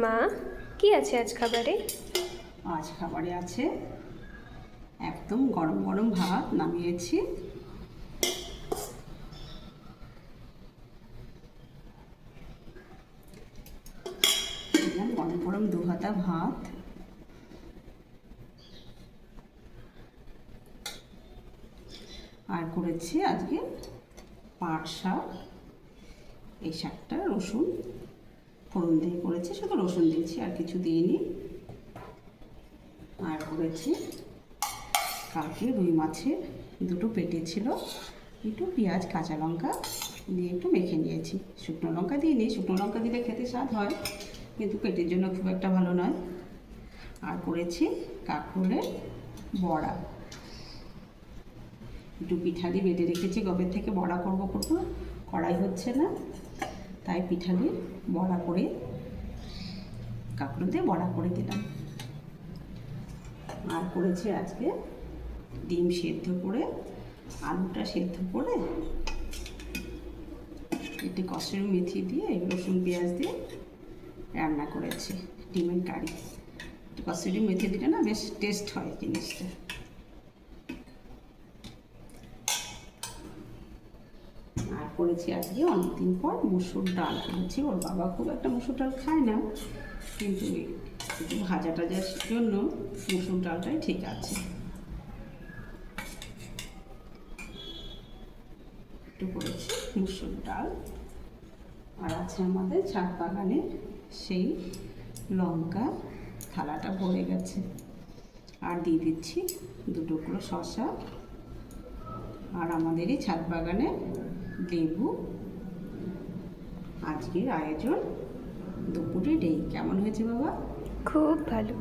মা, কি আছে আজ খাবারে? আজ খাবারে আছে একদম গরম গরম ভাত নামিয়েছি। গরম গরম 2 হাতা ভাত, আর করেছি আজকে পাট শাক। এই শাকটা রসুন ফোড়ন দিয়ে করেছি, শুধু রসুন দিয়েছি, আর কিছু দিইনি। আর করেছি কালকে রুই মাছের 2টো পেটি ছিল, একটু পেঁয়াজ কাঁচা লঙ্কা দিয়ে একটু মেখে নিয়েছি। শুকনো লঙ্কা দিইনি, শুকনো লঙ্কা দিলে খেতে স্বাদ হয় কিন্তু পেটের জন্য খুব একটা ভালো নয়। আর করেছি কাঁকরোলের বড়া, একটু পিঠালি বেটে রেখেছি গবের থেকে। বড়া করবো কড়াই হচ্ছে না, তাই পিঠালির বড়া করে কাঁকরোল দিয়ে বড়া করে দিলাম। আর করেছি আজকে ডিম সেদ্ধ করে, আলুটা সেদ্ধ করে একটু কসুরি মেথি দিয়ে রসুন পেঁয়াজ দিয়ে রান্না করেছি ডিমের কারি। কসুরি মেথি দিলে না বেশ টেস্ট হয় জিনিসটা। আর করেছি আজকে অনেকদিন পর মুসুর ডাল করেছি। ওর বাবা খুব একটা মুসুর ডাল খায় না, কিন্তু একটু ভাজা টাজার জন্য মুসুর ডালটাই ঠিক আছে। একটু করেছি মুসুর ডাল। আর আছে আমাদের ছাদ বাগানের সেই লঙ্কা, থালাটা ভরে গেছে। আর দিয়ে দিচ্ছি 2 টুকরো শসা, আর আমাদের এই ছাদ বাগানে লেবু। আজকের আয়োজন দুপুরের এই। কেমন হয়েছে বাবা? খুব ভালো।